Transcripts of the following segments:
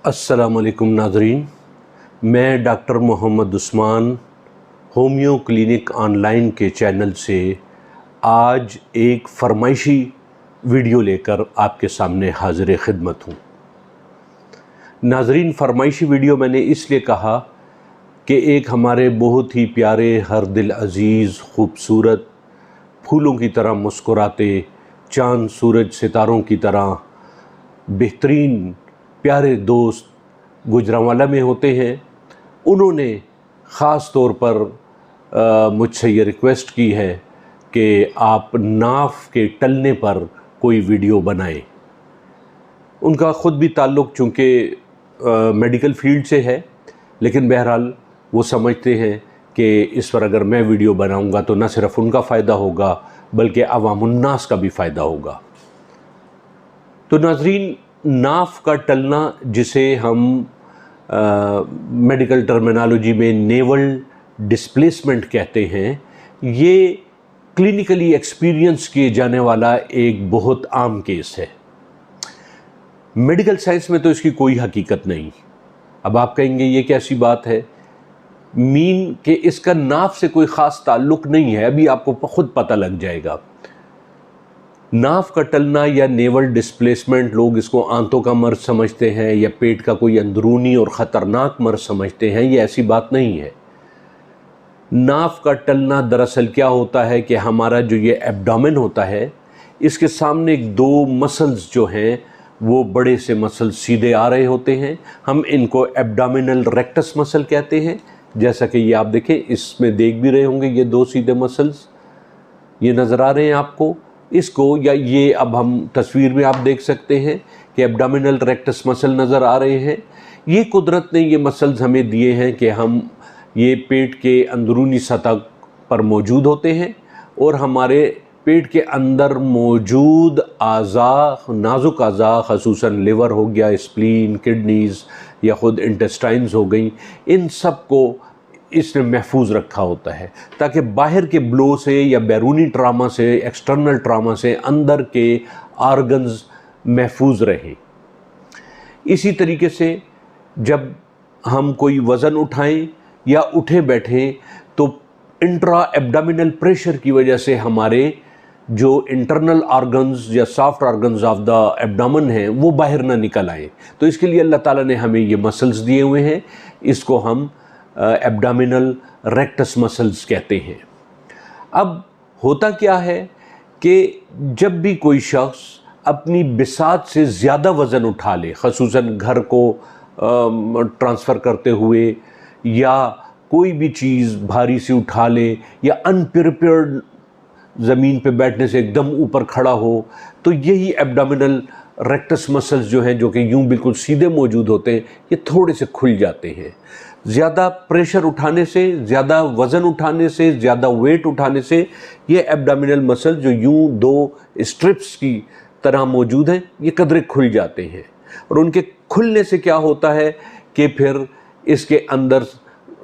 अस्सलाम वालेकुम नाज़रीन, मैं doctor Mohammad Usman homeo clinic online के चैनल से आज एक फरमाइशी वीडियो लेकर आपके सामने हाज़िर ख़िदमत हूँ। नाज़रीन, फरमाइशी वीडियो मैंने इसलिए कहा कि एक हमारे बहुत ही प्यारे, हर दिल अज़ीज़, ख़ूबसूरत, फूलों की तरह मुस्कुराते, चाँद सूरज सितारों की तरह बेहतरीन प्यारे दोस्त गुजरांवाला में होते हैं। उन्होंने ख़ास तौर पर मुझसे ये रिक्वेस्ट की है कि आप नाफ के टलने पर कोई वीडियो बनाएं। उनका ख़ुद भी ताल्लुक़ चूँकि मेडिकल फील्ड से है, लेकिन बहरहाल वो समझते हैं कि इस पर अगर मैं वीडियो बनाऊंगा तो न सिर्फ़ उनका फ़ायदा होगा बल्कि अवामुन्नास का भी फ़ायदा होगा। तो नाज़रीन, नाफ का टलना, जिसे हम मेडिकल टर्मिनोलॉजी में नेवल डिस्प्लेसमेंट कहते हैं, ये क्लिनिकली एक्सपीरियंस किए जाने वाला एक बहुत आम केस है। मेडिकल साइंस में तो इसकी कोई हकीकत नहीं। अब आप कहेंगे ये कैसी बात है, मीन कि इसका नाफ से कोई ख़ास ताल्लुक़ नहीं है। अभी आपको खुद पता लग जाएगा। नाफ का टलना या नेवल डिस्प्लेसमेंट, लोग इसको आंतों का मर्ज़ समझते हैं या पेट का कोई अंदरूनी और ख़तरनाक मर्ज़ समझते हैं। ये ऐसी बात नहीं है। नाफ का टलना दरअसल क्या होता है कि हमारा जो ये एब्डोमेन होता है, इसके सामने दो मसल्स जो हैं वो बड़े से मसल्स सीधे आ रहे होते हैं। हम इनको एब्डोमिनल रेक्टस मसल कहते हैं। जैसा कि ये आप देखें, इसमें देख भी रहे होंगे, ये दो सीधे मसल्स ये नज़र आ रहे हैं आपको। इसको, या ये अब हम तस्वीर में आप देख सकते हैं कि एब्डोमिनल रेक्टस मसल नज़र आ रहे हैं। ये कुदरत ने ये मसल्स हमें दिए हैं कि हम ये पेट के अंदरूनी सतह पर मौजूद होते हैं और हमारे पेट के अंदर मौजूद आज़ा, नाजुक आज़ा, ख़ुसूसन लिवर हो गया, स्प्लीन, किडनीज़ या ख़ुद इंटेस्टाइन्स हो गई, इन सब को इसने महफूज रखा होता है ताकि बाहर के ब्लो से या बैरूनी ट्रामा से, एक्सटर्नल ट्रामा से अंदर के आर्गन्स महफूज रहें। इसी तरीके से जब हम कोई वज़न उठाएं या उठे बैठें तो इंट्रा एब्डोमिनल प्रेशर की वजह से हमारे जो इंटरनल ऑर्गन्स या soft organs of the abdomen हैं वो बाहर ना निकल आए। तो इसके लिए अल्लाह ताला ने हमें ये मसल्स दिए हुए हैं। इसको हम एब्डोमिनल रेक्टस मसल्स कहते हैं। अब होता क्या है कि जब भी कोई शख्स अपनी बिसात से ज़्यादा वज़न उठा ले, ख़ुसूसन घर को ट्रांसफ़र करते हुए, या कोई भी चीज़ भारी सी उठा ले, या अनप्रिपेयर्ड ज़मीन पे बैठने से एकदम ऊपर खड़ा हो, तो यही एब्डोमिनल रेक्टस मसल्स जो हैं, जो कि यूं बिल्कुल सीधे मौजूद होते हैं, ये थोड़े से खुल जाते हैं। ज़्यादा प्रेशर उठाने से, ज़्यादा वज़न उठाने से, ज़्यादा वेट उठाने से ये एब्डोमिनल मसल जो यूं दो स्ट्रिप्स की तरह मौजूद हैं, ये कदरे खुल जाते हैं। और उनके खुलने से क्या होता है कि फिर इसके अंदर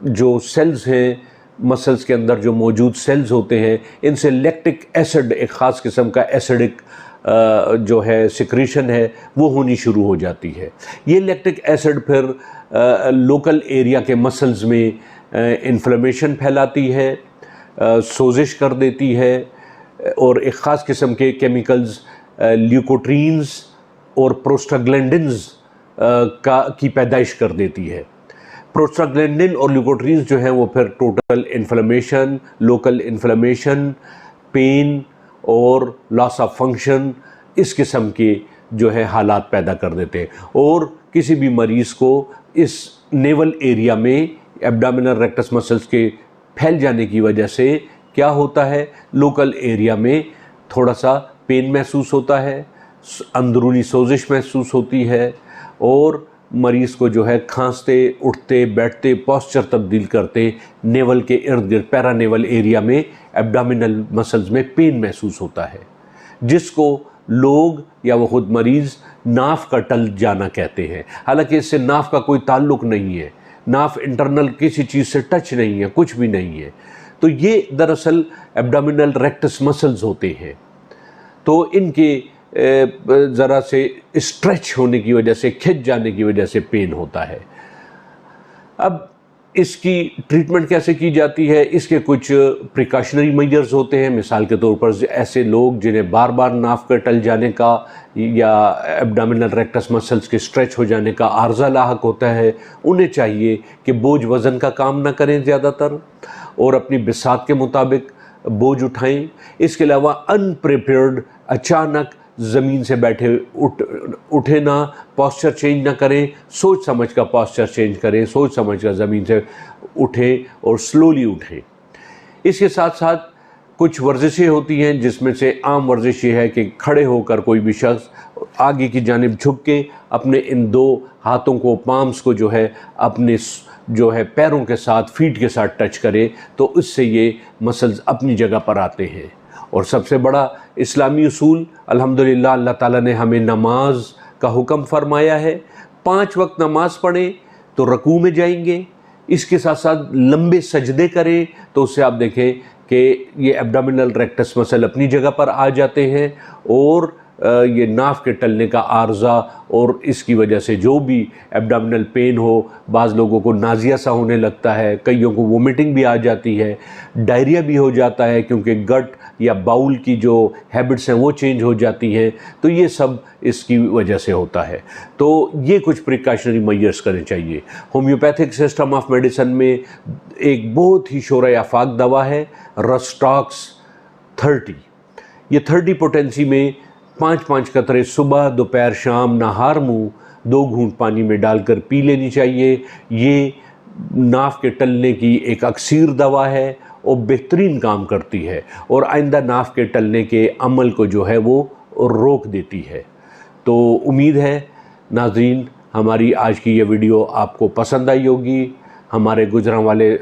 जो सेल्स हैं, मसल्स के अंदर जो मौजूद सेल्स होते हैं, इनसे लैक्टिक एसिड, एक ख़ास किस्म का एसिडिक जो है सिक्रीशन है, वो होनी शुरू हो जाती है। ये लैक्टिक एसिड फिर लोकल एरिया के मसल्स में इन्फ्लेमेशन फैलाती है, सोजिश कर देती है, और एक ख़ास किस्म के केमिकल्स ल्यूकोट्रीन्स और प्रोस्टाग्लैंडिन्स की पैदाइश कर देती है। प्रोस्टाग्लैंडिन और ल्यूकोट्रीन्स जो हैं वो फिर total inflammation, local inflammation, pain और लॉस ऑफ फंक्शन, इस किस्म के जो है हालात पैदा कर देते हैं। और किसी भी मरीज़ को इस नेवल एरिया में एब्डोमिनल रेक्टस मसल्स के फैल जाने की वजह से क्या होता है, लोकल एरिया में थोड़ा सा पेन महसूस होता है, अंदरूनी सोजिश महसूस होती है, और मरीज़ को जो है खांसते, उठते, बैठते, पोस्चर तब्दील करते नेवल के इर्द गिर्द, पैरानेवल एरिया में एब्डोमिनल मसल्स में पेन महसूस होता है, जिसको लोग या वो खुद मरीज़ नाफ का टल जाना कहते हैं। हालांकि इससे नाफ का कोई ताल्लुक़ नहीं है, नाफ इंटरनल किसी चीज़ से टच नहीं है, कुछ भी नहीं है। तो ये दरअसल एब्डोमिनल रेक्टस मसल्स होते हैं। तो इनके ذرا سے اسٹریچ ہونے کی وجہ سے، کھنچ جانے کی وجہ سے پین ہوتا ہے۔ اب اس کی ٹریٹمنٹ کیسے کی جاتی ہے؟ اس کے کچھ پریکاشنری میجرز ہوتے ہیں۔ مثال کے طور پر ایسے لوگ جنہیں بار بار ناف کے ٹل جانے کا یا ایبڈومینل ریکٹس مسلز کے اسٹریچ ہو جانے کا عارضہ لاحق ہوتا ہے، انہیں چاہیے کہ بوجھ وزن کا کام نہ کریں زیادہ تر، اور اپنی بساط کے مطابق بوجھ اٹھائیں۔ اس کے علاوہ ان پریپیئرڈ اچانک زمین سے بیٹھے اٹھے نہ، پاسچر چینج نہ کریں، سوچ سمجھ کا پاسچر چینج کریں، سوچ سمجھ کا زمین سے اٹھیں اور سلولی اٹھیں۔ اس کے ساتھ ساتھ کچھ ورزشیں ہوتی ہیں جس میں سے عام ورزش یہ ہے کہ کھڑے ہو کر کوئی بھی شخص آگے کی جانب جھک کے اپنے ان دو ہاتھوں کو، پامز کو جو ہے اپنے پیروں کے ساتھ، فیٹ کے ساتھ ٹچ کرے، تو اس سے یہ مسلز اپنی جگہ پر آتے ہیں۔ اور سب سے بڑا اسلامی اصول، الحمدللہ اللہ تعالیٰ نے ہمیں نماز کا حکم فرمایا ہے۔ 5 وقت نماز پڑھیں تو رکوع میں جائیں گے، اس کے ساتھ ساتھ لمبے سجدے کریں تو اس سے آپ دیکھیں کہ یہ ایبڈومینل ریکٹس مسل اپنی جگہ پر آ جاتے ہیں، اور یہ ناف کے ٹلنے کا عارضہ اور اس کی وجہ سے جو بھی ایبڈومینل پین ہو، بعض لوگوں کو نازیہ سا ہونے لگتا ہے، کئیوں کو وومٹنگ بھی آ جاتی ہے، ڈائریا بھی ہو جاتا ہے کیونکہ گٹ یا باؤل کی جو ہیبٹس ہیں وہ چینج ہو جاتی ہیں، تو یہ سب اس کی وجہ سے ہوتا ہے۔ تو یہ کچھ پریکاشنری میجرز کرنے چاہیے۔ ہومیوپیتھک سسٹم آف میڈیسن میں ایک بہت ہی شورۂ آفاق دوا ہے رسٹاکس 30۔ یہ 30 پوٹینسی میں 5 قطرے صبح، دوپہر، شام، نہار منہ 2 گھونٹ پانی میں ڈال کر پی لینی چاہیے۔ یہ ناف کے ٹلنے کی ایک اکسیر دوا ہے اور بہترین کام کرتی ہے، اور آئندہ ناف کے ٹلنے کے عمل کو جو ہے وہ روک دیتی ہے۔ تو امید ہے ناظرین ہماری آج کی یہ ویڈیو آپ کو پسند آئی ہوگی، ہمارے گجراں والے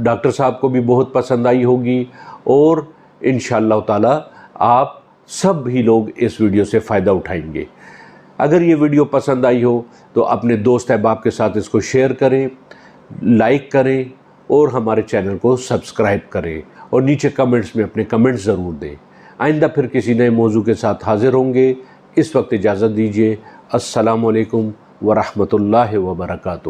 ڈاکٹر صاحب کو بھی بہت پسند آئی ہوگی، اور انشاءاللہ تعالی آپ سب ہی لوگ اس ویڈیو سے فائدہ اٹھائیں گے۔ اگر یہ ویڈیو پسند آئی ہو تو اپنے دوست احباب کے ساتھ اس کو شیئر کریں، لائک کریں، اور ہمارے چینل کو سبسکرائب کریں، اور نیچے کمنٹس میں اپنے کمنٹس ضرور دیں۔ آئندہ پھر کسی نئے موضوع کے ساتھ حاضر ہوں گے۔ اس وقت اجازت دیجیے۔ السلام علیکم ورحمۃ اللہ وبرکاتہ۔